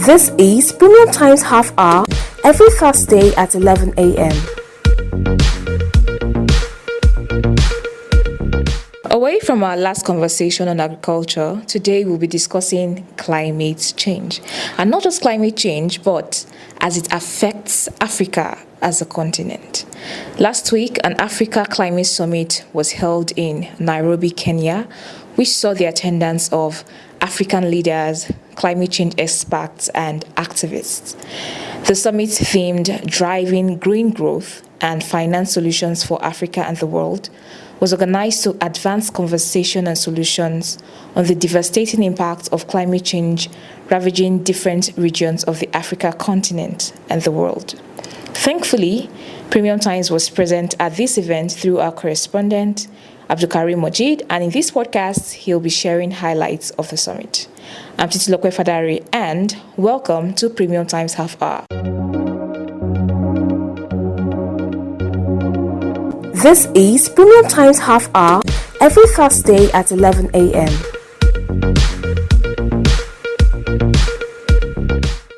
This is Premium Times Half Hour every Thursday at 11 a.m. Away from our last conversation on agriculture, today we'll be discussing climate change. And not just climate change, but as it affects Africa as a continent. Last week, an Africa Climate Summit was held in Nairobi, Kenya, which saw the attendance of African leaders, climate change experts, and activists. The summit themed Driving Green Growth and Finance Solutions for Africa and the World was organized to advance conversation and solutions on the devastating impact of climate change ravaging different regions of the Africa continent and the world. Thankfully, Premium Times was present at this event through our correspondent, Abdulkareem Mojeed, and in this podcast, he'll be sharing highlights of the summit. I'm Abdulkareem Mojeed, and welcome to Premium Times Half Hour. This is Premium Times Half Hour every Thursday at 11 a.m.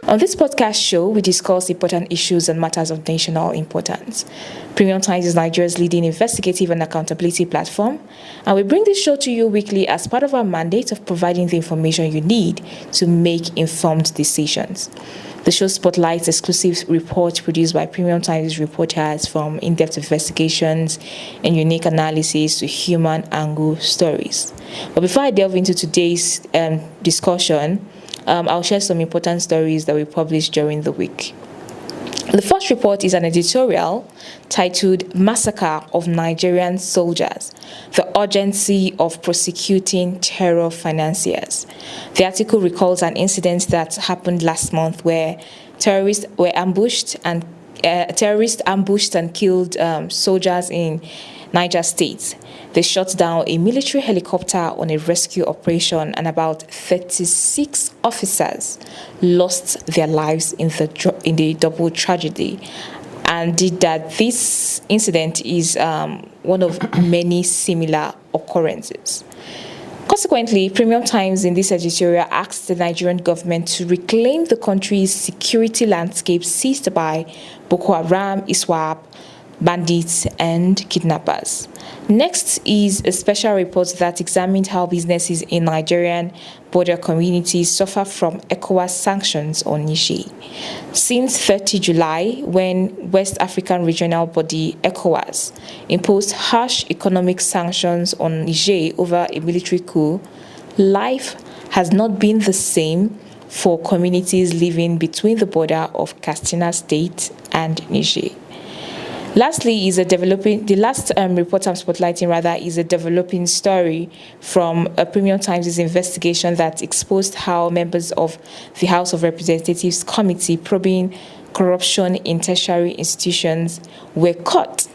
On this podcast show, we discuss important issues and matters of national importance. Premium Times is Nigeria's leading investigative and accountability platform, and we bring this show to you weekly as part of our mandate of providing the information you need to make informed decisions. The show spotlights exclusive reports produced by Premium Times reporters, from in-depth investigations and unique analysis to human angle stories. But before I delve into today's discussion, I'll share some important stories that we published during the week. The first report is an editorial titled Massacre of Nigerian Soldiers: The Urgency of Prosecuting Terror Financiers. The article recalls an incident that happened last month where terrorists ambushed and killed soldiers in Niger State. They shot down a military helicopter on a rescue operation, and about 36 officers lost their lives in the double tragedy. And that this incident is one of many similar occurrences. Consequently, Premium Times in this editorial asked the Nigerian government to reclaim the country's security landscape seized by Boko Haram, ISWAP, bandits, and kidnappers. Next is a special report that examined how businesses in Nigerian border communities suffer from ECOWAS sanctions on Niger. Since 30 July, when West African regional body ECOWAS imposed harsh economic sanctions on Niger over a military coup, life has not been the same for communities living between the border of Katsina State and Niger. Lastly, the last report I'm spotlighting is a developing story from Premium Times' investigation that exposed how members of the House of Representatives Committee probing corruption in tertiary institutions were caught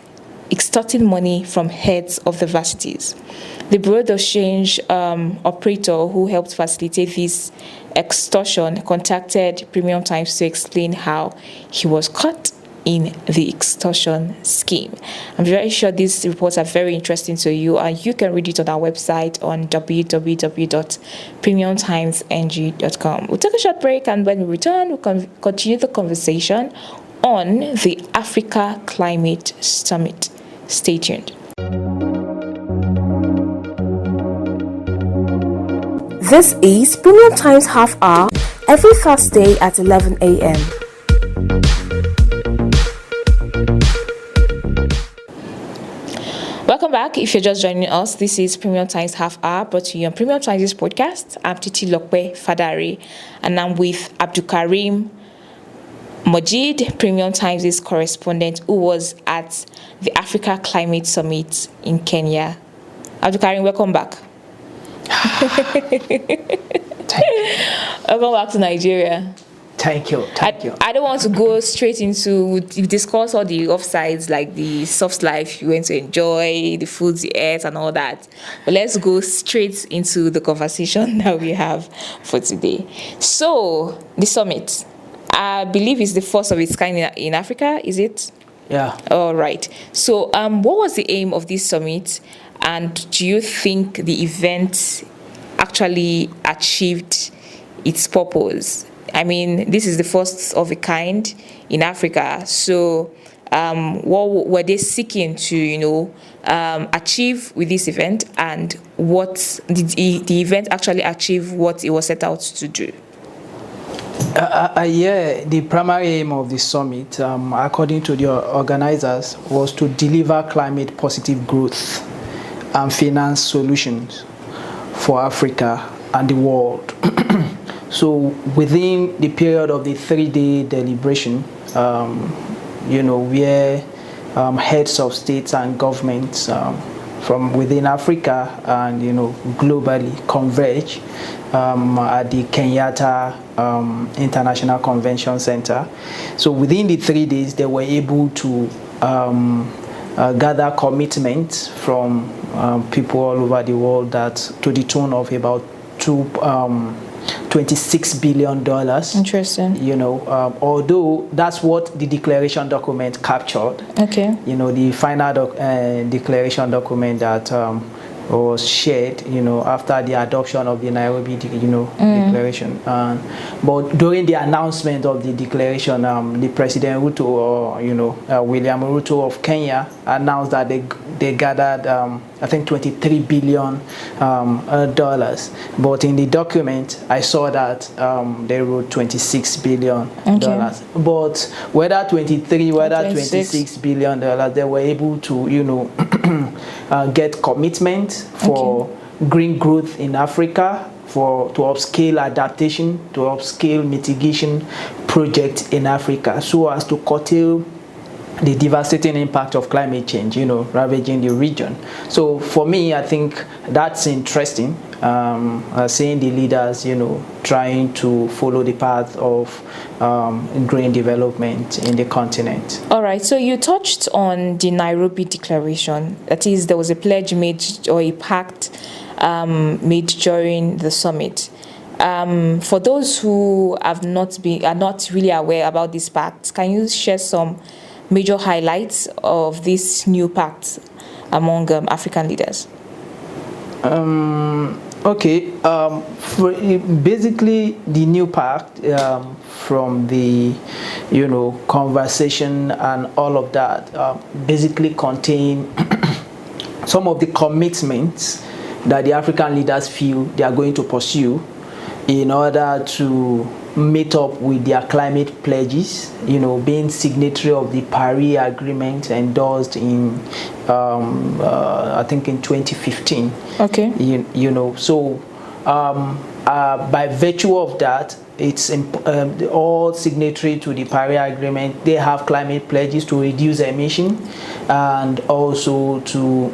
extorting money from heads of the varsities. The Bureau of Change operator who helped facilitate this extortion contacted Premium Times to explain how he was caught in the extortion scheme. I'm very sure these reports are very interesting to you, and you can read it on our website on www.premiumtimesng.com. We'll take a short break, and when we return, we'll continue the conversation on the Africa Climate Summit. Stay tuned. This is Premium Times Half Hour every Thursday at 11 a.m. Welcome back. If you're just joining us, this is Premium Times Half Hour, brought to you on Premium Times podcast. I'm Abdulkareem Mojeed, and I'm with Abdulkareem Mojeed, Premium Times correspondent, who was at the Africa Climate Summit in Kenya. Abdulkareem, welcome back. Welcome back to Nigeria. Thank you. I don't want to go straight into discuss all the offsides, like the soft life you went to enjoy, the foods you ate and all that. But let's go straight into the conversation that we have for today. So, the summit, I believe, is the first of its kind in Africa, is it? Yeah. All right. So, what was the aim of this summit? And do you think the event actually achieved its purpose? I mean, this is the first of a kind in Africa. So what were they seeking to, achieve with this event, and what did the event actually achieve what it was set out to do? Yeah, the primary aim of the summit, according to the organizers, was to deliver climate positive growth and finance solutions for Africa and the world. So within the period of the 3-day deliberation, where heads of states and governments from within Africa and globally converge at the Kenyatta International Convention Center. So within the 3 days, they were able to gather commitments from people all over the world that to the tune of about $26 billion. Interesting. Although that's what the declaration document captured. Okay. The final declaration document that was shared, after the adoption of the Nairobi, declaration. But during the announcement of the declaration, the President Ruto, or William Ruto of Kenya, announced that they gathered, I think, $23 billion. But in the document, I saw that they wrote $26 billion. Okay. But whether 23, whether 26 billion dollars, they were able to, get commitment for green growth in Africa, to upscale adaptation, to upscale mitigation projects in Africa, so as to curtail the devastating impact of climate change, ravaging the region. So for me, I think that's interesting, seeing the leaders, trying to follow the path of green development in the continent. All right, so you touched on the Nairobi Declaration. That is, there was a pledge made, or a pact made during the summit. For those who are not really aware about this pact, can you share some major highlights of this new pact among African leaders? Okay. Basically, the new pact, from the conversation and all of that, basically contain some of the commitments that the African leaders feel they are going to pursue in order to meet up with their climate pledges, being signatory of the Paris Agreement endorsed in, I think, in 2015. Okay. So by virtue of that, it's all signatory to the Paris Agreement. They have climate pledges to reduce emission and also to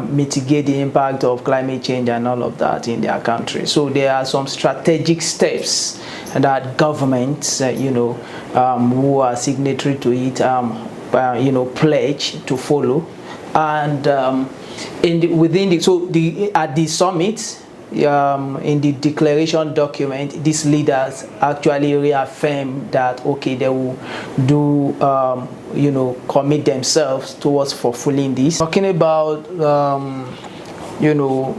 mitigate the impact of climate change and all of that in their country. So there are some strategic steps that governments, who are signatory to it, pledge to follow. And at the summit, in the declaration document, these leaders actually reaffirm that they will do commit themselves towards fulfilling this. Talking about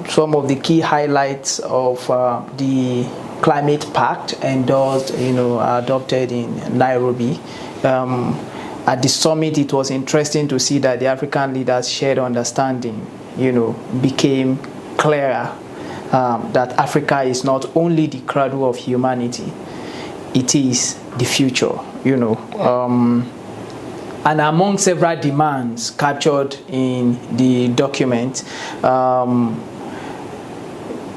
some of the key highlights of the climate pact endorsed, adopted in Nairobi. At the summit, it was interesting to see that the African leaders' shared understanding, became clearer. That Africa is not only the cradle of humanity, it is the future, and among several demands captured in the document,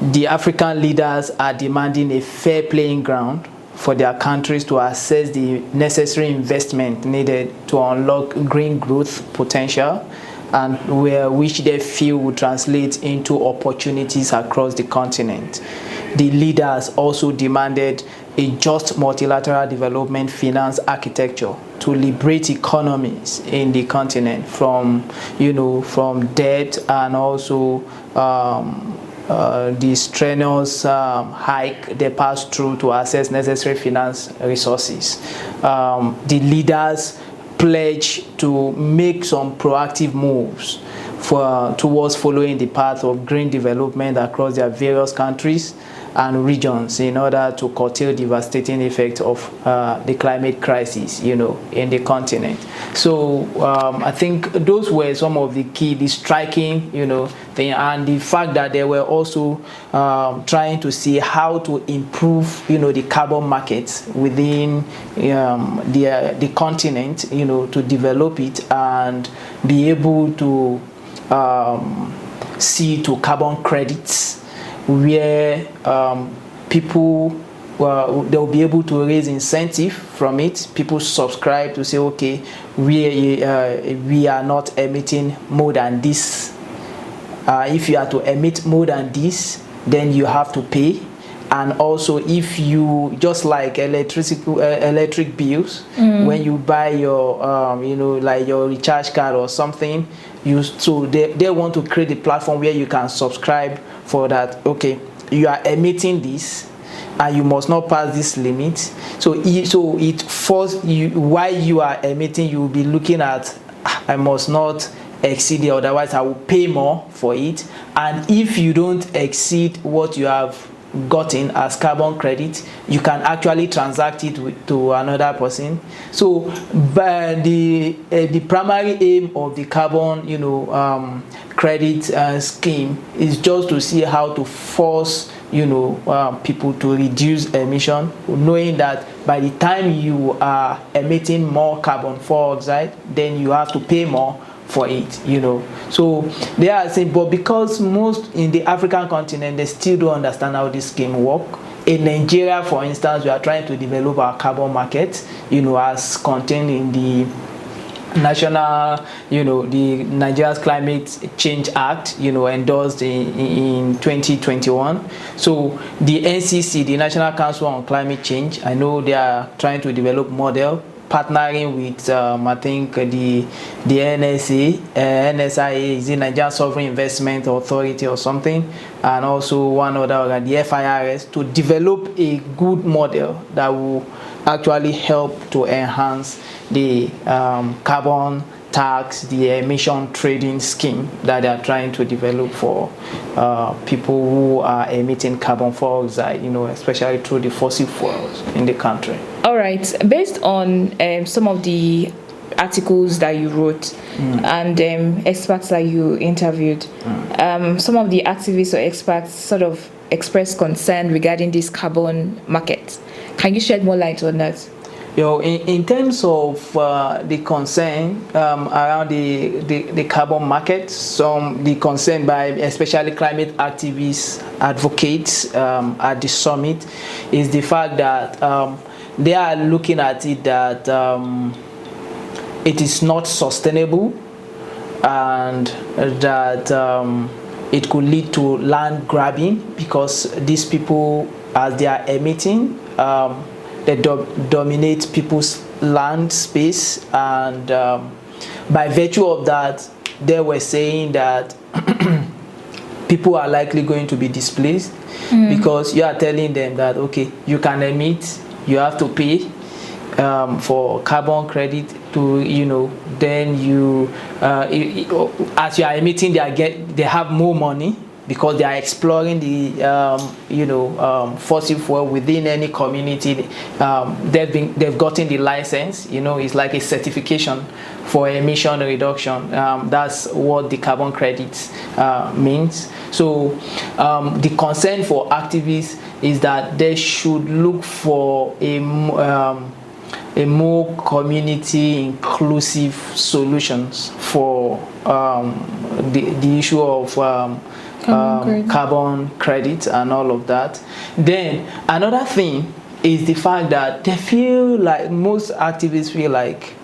the African leaders are demanding a fair playing ground for their countries to assess the necessary investment needed to unlock green growth potential, and which they feel will translate into opportunities across the continent. The leaders also demanded a just multilateral development finance architecture to liberate economies in the continent from debt and also the strenuous hike they pass through to access necessary finance resources. The leaders pledge to make some proactive moves towards following the path of green development across their various countries and regions in order to curtail devastating effects of the climate crisis, in the continent. So I think those were some of the key, the striking, thing, and the fact that they were also trying to see how to improve, the carbon markets within the continent, to develop it and be able to see to carbon credits where people they'll be able to raise incentive from it. People subscribe to say, okay, we are not emitting more than this. If you are to emit more than this, then you have to pay. And also, if you, just like electric bills, when you buy your like your recharge card or something, so they want to create a platform where you can subscribe for that. Okay, you are emitting this and you must not pass this limit. So it forces you, while you are emitting, you will be looking at, I must not exceed it, otherwise I will pay more for it. And if you don't exceed what you have gotten as carbon credit, you can actually transact it to another person. So the primary aim of the carbon credit scheme is just to see how to force people to reduce emission, knowing that by the time you are emitting more carbon dioxide, then you have to pay more for it. So they are saying, but because most in the African continent, they still don't understand how this scheme work. In Nigeria, for instance, we are trying to develop our carbon market, as contained in the national, the Nigeria's Climate Change Act, endorsed in 2021. So the NCC, the National Council on Climate Change, I know they are trying to develop model, partnering with I think the NSIA, is the Nigerian Sovereign Investment Authority or something, and also one other organ, the FIRS, to develop a good model that will actually help to enhance the carbon tax, the emission trading scheme that they are trying to develop for people who are emitting carbon dioxide, especially through the fossil fuels in the country. All right. Based on some of the articles that you wrote and experts that you interviewed, some of the activists or experts sort of expressed concern regarding this carbon market. Can you shed more light on that? In terms of the concern around the carbon market, the concern by especially climate activists, advocates at the summit, is the fact that they are looking at it that it is not sustainable, and that it could lead to land grabbing, because these people, as they are emitting, they dominate people's land space, and by virtue of that, they were saying that people are likely going to be displaced, because you are telling them that, okay, you can emit, you have to pay for carbon credit to, then you, as you are emitting, they have more money, because they are exploring the fossil fuel within any community. They've gotten the license. It's like a certification for emission reduction. That's what the carbon credits means. So the concern for activists is that they should look for a more community inclusive solutions for the issue of carbon credits and all of that. Then another thing is the fact that they feel like, most activists feel like,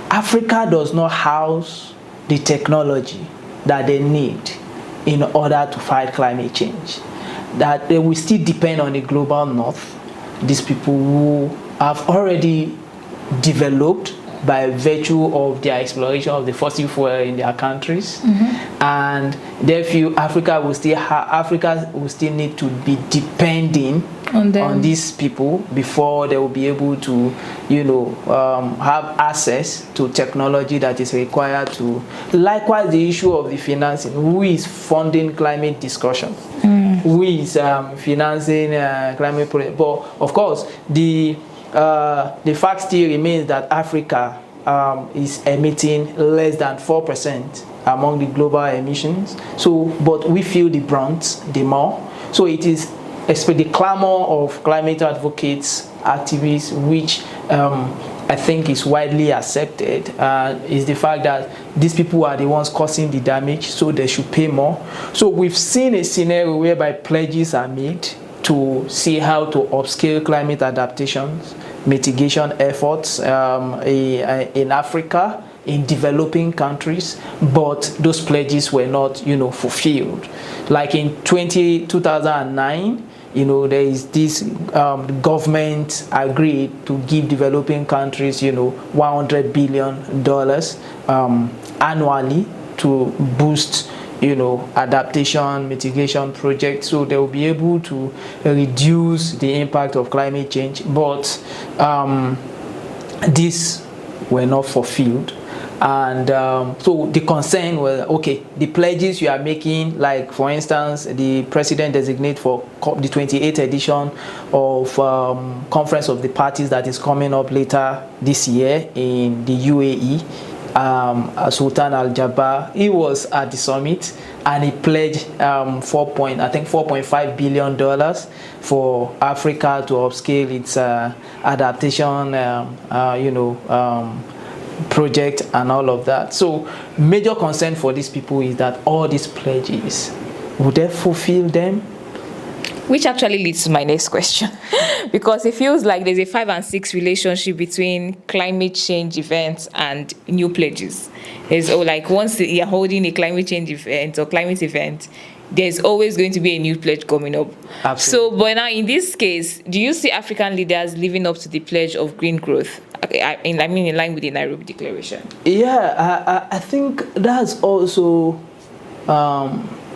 Africa does not house the technology that they need in order to fight climate change, that they will still depend on the global north, these people who have already developed by virtue of their exploration of the fossil fuel in their countries, and they feel Africa will still need to be depending on these people before they will be able to, have access to technology that is required to. Likewise, the issue of the financing. Who is funding climate discussion? Who is financing climate project? But of course, the fact still remains that Africa is emitting less than 4% among the global emissions. So, but we feel the brunt the more. So it is the clamor of climate advocates, activists, which I think is widely accepted, is the fact that these people are the ones causing the damage, so they should pay more. So we've seen a scenario whereby pledges are made to see how to upscale climate adaptations, mitigation efforts in Africa, in developing countries, but those pledges were not, fulfilled. Like in 2009, there is this government agreed to give developing countries, $100 billion annually to boost, adaptation, mitigation projects, so they will be able to reduce the impact of climate change. But these were not fulfilled. And so the concern was, okay, the pledges you are making, like for instance, the president designate for the 28th edition of Conference of the Parties that is coming up later this year in the UAE, Sultan Al Jaber, he was at the summit and he pledged $4.5 billion for Africa to upscale its adaptation, project and all of that. So major concern for these people is that all these pledges, would they fulfill them? Which actually leads to my next question, because it feels like there's a 5 and 6 relationship between climate change events and new pledges. There's once you're holding a climate change event or climate event, there's always going to be a new pledge coming up. Absolutely. So, but now in this case, do you see African leaders living up to the pledge of green growth? In line with the Nairobi Declaration? Yeah, I think that's also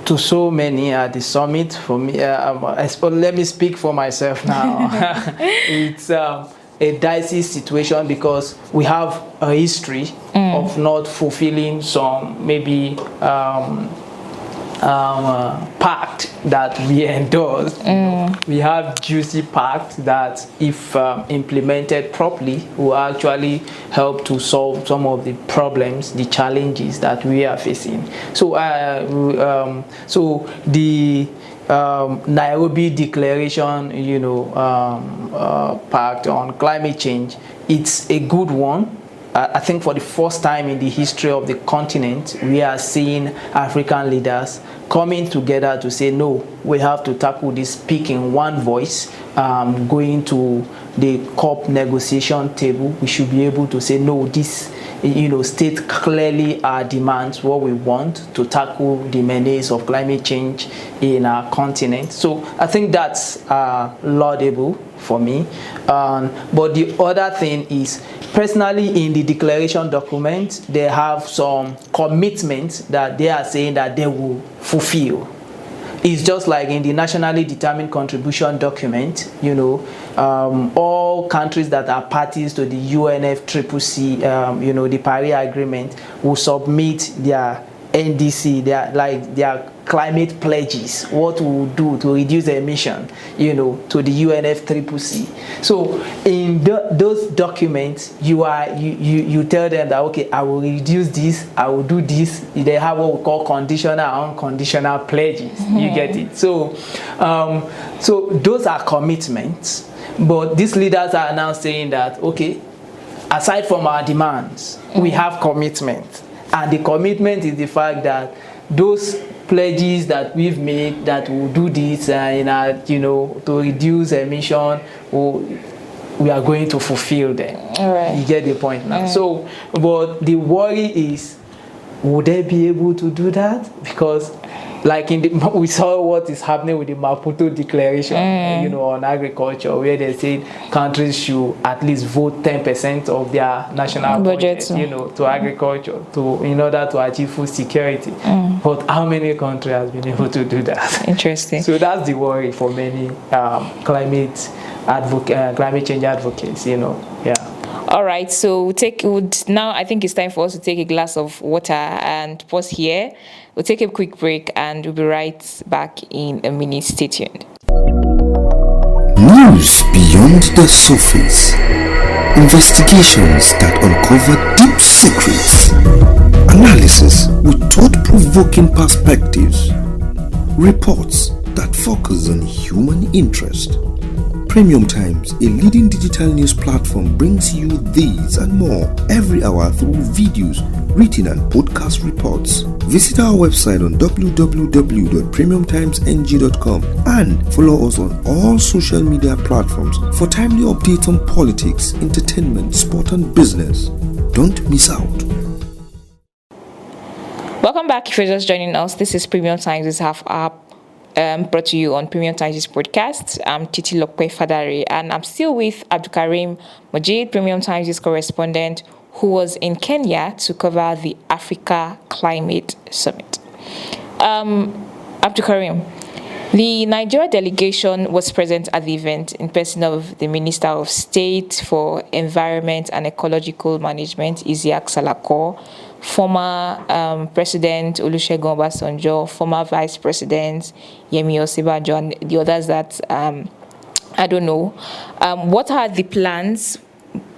to so many at the summit. For me, let me speak for myself now. It's a dicey situation because we have a history of not fulfilling some maybe pact that we endorsed. We have juicy pact that, if implemented properly, will actually help to solve some of the problems, the challenges that we are facing. So, the Nairobi Declaration, pact on climate change, it's a good one. I think for the first time in the history of the continent, we are seeing African leaders coming together to say, no, we have to tackle this, speak in one voice, going to the COP negotiation table. We should be able to say, no, this, state clearly our demands, what we want to tackle the menace of climate change in our continent. So I think that's laudable for me. But the other thing is, personally, in the declaration document, they have some commitments that they are saying that they will fulfill. It's just like in the nationally determined contribution document, all countries that are parties to the UNFCCC, the Paris Agreement, will submit their NDC, their climate pledges, what we will do to reduce emission, to the UNFCCC. So in those documents, you tell them that, okay, I will reduce this, I will do this. They have what we call conditional and unconditional pledges. You get it? So, so those are commitments. But these leaders are now saying that, okay, aside from our demands, we have commitment. And the commitment is the fact that those pledges that we've made, that we'll do this, to reduce emission, we are going to fulfill them. All right. You get the point now. So, but the worry is, would they be able to do that? Because like we saw what is happening with the Maputo Declaration, on agriculture, where they said countries should at least vote 10% of their national budget, to agriculture, in order to achieve food security. But how many countries has been able to do that? Interesting. So that's the worry for many climate change advocates. All right, so now I think it's time for us to take a glass of water and pause here. We'll take a quick break and we'll be right back in a minute. Stay tuned. News beyond the surface. Investigations that uncover deep secrets. Analysis with thought-provoking perspectives. Reports that focus on human interest. Premium Times, a leading digital news platform, brings you these and more every hour through videos, written and podcast reports. Visit our website on www.premiumtimesng.com and follow us on all social media platforms for timely updates on politics, entertainment, sport and business. Don't miss out. Welcome back. If you're just joining us, this is Premium Times. This half up. Brought to you on Premium Times podcast. I'm Titi Lokpe Fadari, and I'm still with Abdulkareem Mojeed, Premium Times correspondent, who was in Kenya to cover the Africa Climate Summit. Abdulkareem, the Nigeria delegation was present at the event in person of the Minister of State for Environment and Ecological Management, Isiaq Salako, former President Olusegun Obasanjo, former Vice President Yemi Osinbajo, and the others that I don't know. What are the plans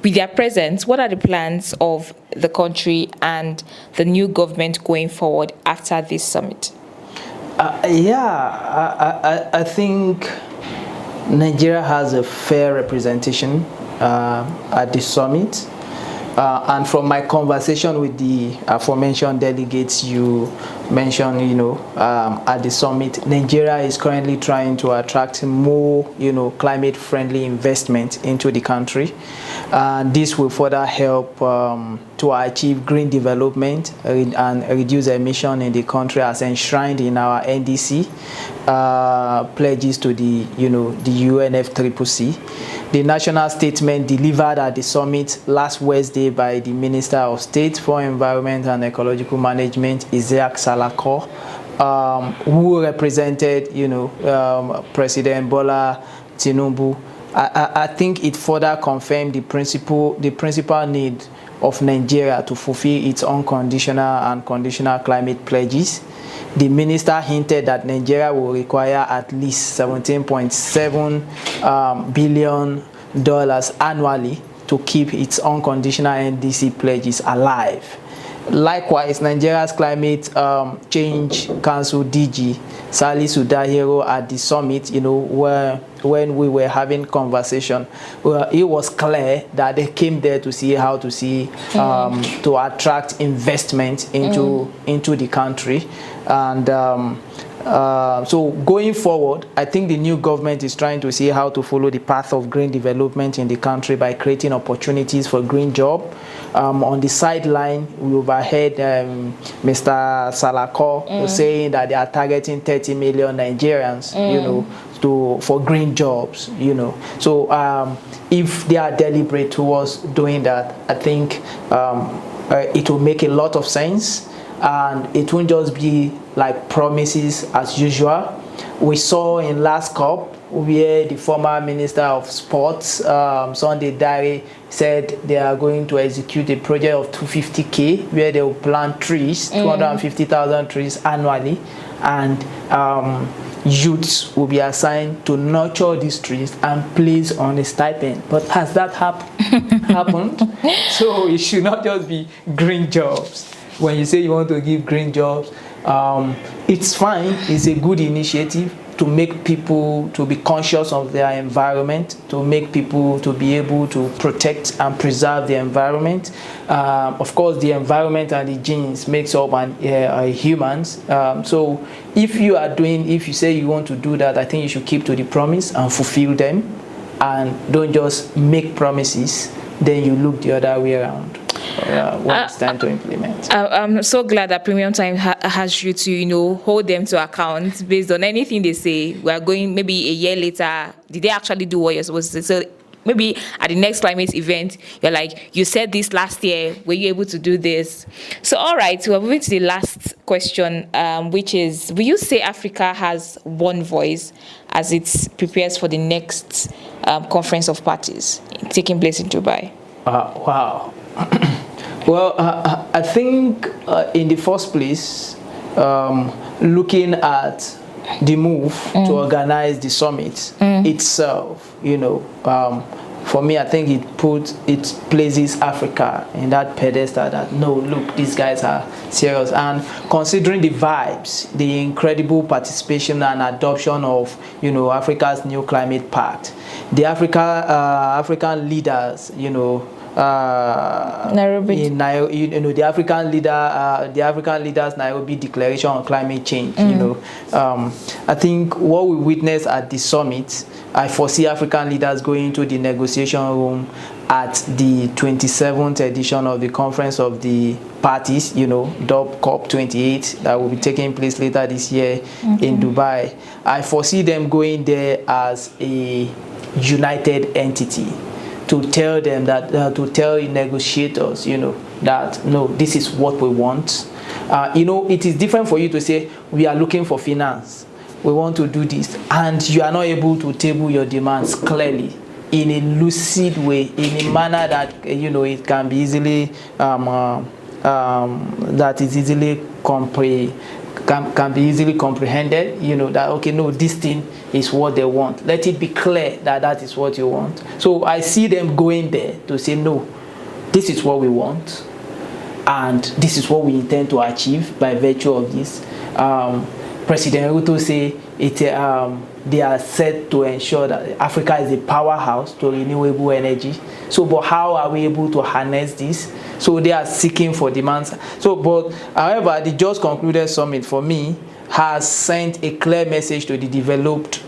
with their presence? What are the plans of the country and the new government going forward after this summit? I think Nigeria has a fair representation at the summit. And from my conversation with the aforementioned delegates you mentioned, at the summit, Nigeria is currently trying to attract more, climate-friendly investment into the country. This will further help to achieve green development and reduce emission in the country, as enshrined in our NDC pledges to the, the UNFCCC. The national statement delivered at the summit last Wednesday by the Minister of State for Environment and Ecological Management, Isiaq Salako, who represented, President Bola Tinubu. I think it further confirmed the principal need of Nigeria to fulfill its unconditional and conditional climate pledges. The minister hinted that Nigeria will require at least $17.7 billion annually to keep its unconditional NDC pledges alive. Likewise, Nigeria's Climate Change Council DG, Salisu Dahiro, at the summit, when we were having conversation, it was clear that they came there to see how to attract investment into the country. And so going forward, I think the new government is trying to see how to follow the path of green development in the country by creating opportunities for green jobs. On the sideline, we overheard Mr. Salako saying that they are targeting 30 million Nigerians, for green jobs, So if they are deliberate towards doing that, I think it will make a lot of sense. And it won't just be like promises as usual. We saw in last COP where the former Minister of Sports, Sunday Dare, said they are going to execute a project of 250K where they will plant trees, 250,000 trees annually, and youths will be assigned to nurture these trees and place on a stipend. But has that happened? So it should not just be green jobs. When you say you want to give green jobs, it's fine. It's a good initiative to make people to be conscious of their environment, to make people to be able to protect and preserve the environment. Of course, the environment and the genes makes up humans. So if you say you want to do that, I think you should keep to the promise and fulfill them, and don't just make promises, then you look the other way around. when it's time to implement. I'm so glad that Premium Time has you to, hold them to account based on anything they say. We are going maybe a year later. Did they actually do what you're supposed to say? So maybe at the next climate event, you're like, you said this last year. Were you able to do this? So, all right, we're moving to the last question, which is, will you say Africa has one voice as it prepares for the next conference of parties taking place in Dubai? Wow. Well, I think in the first place, looking at the move to organize the summit itself, for me, I think it places Africa in that pedestal that, no, look, these guys are serious. And considering the vibes, the incredible participation and adoption of, Africa's new climate pact, the African leaders, Nairobi. The African leaders Nairobi Declaration on Climate Change. I think what we witnessed at the summit, I foresee African leaders going into the negotiation room at the 27th edition of the Conference of the Parties, COP28, that will be taking place later this year in Dubai. I foresee them going there as a united entity, to tell them that, to tell negotiators, that, no, this is what we want. It is different for you to say, we are looking for finance, we want to do this, and you are not able to table your demands clearly, in a lucid way, in a manner that, it can be easily, that is easily can be easily comprehended, that, okay, no, this thing is what they want. Let it be clear that that is what you want. So I see them going there to say, no, this is what we want, and this is what we intend to achieve by virtue of this. President Ruto say they are set to ensure that Africa is a powerhouse to renewable energy. So, but how are we able to harness this? So they are seeking for demands. So, but however, the just concluded summit for me has sent a clear message to the developed,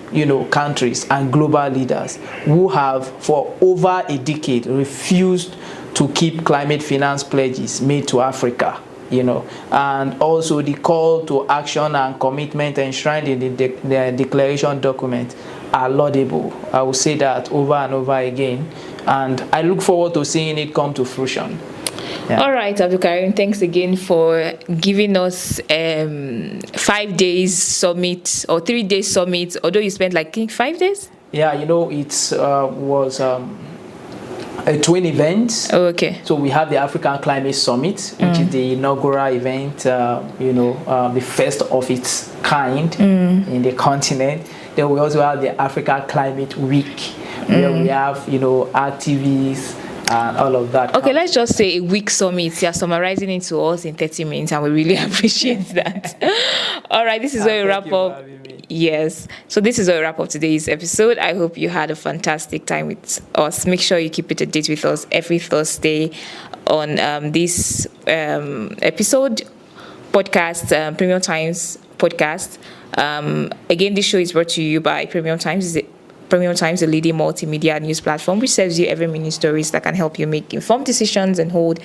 countries and global leaders who have for over a decade refused to keep climate finance pledges made to Africa. And also the call to action and commitment enshrined in the declaration document are laudable. I will say that over and over again, and I look forward to seeing it come to fruition. Yeah. All right, Abdulkareem, thanks again for giving us 5 days summit or 3 days summit, although you spent 5 days? Yeah, it was a twin event. Oh, okay. So we have the African Climate Summit, which is the inaugural event, the first of its kind in the continent. Then we also have the Africa Climate Week, where we have, activists and all of that. Okay, let's just say a week summit. You're summarizing it to us in 30 minutes, and we really appreciate that. All right, this is where we wrap up. Yes. So this is where we wrap up today's episode. I hope you had a fantastic time with us. Make sure you keep it a date with us every Thursday on this episode podcast, Premium Times podcast. Again, this show is brought to you by Premium Times. Premium Times, a leading multimedia news platform which serves you every minute stories that can help you make informed decisions and hold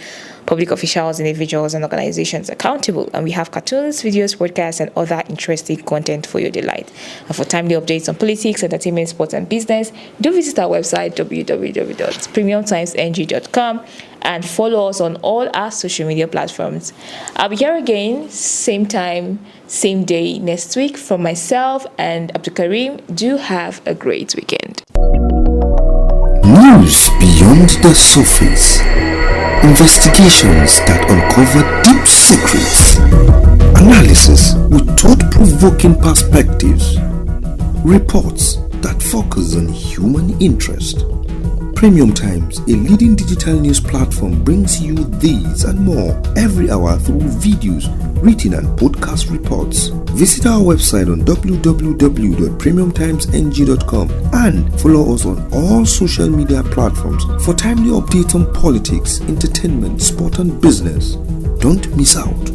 public officials, individuals, and organizations accountable. And we have cartoons, videos, podcasts, and other interesting content for your delight. And for timely updates on politics, entertainment, sports, and business, do visit our website, www.premiumtimesng.com, and follow us on all our social media platforms. I'll be here again, same time, same day next week. From myself and Abdulkareem, do have a great weekend. News beyond the surface. Investigations that uncover deep secrets. Analysis with thought-provoking perspectives. Reports that focus on human interest. Premium Times, a leading digital news platform, brings you these and more every hour through videos, written and podcast reports. Visit our website on www.premiumtimesng.com and follow us on all social media platforms for timely updates on politics, entertainment, sport and business. Don't miss out.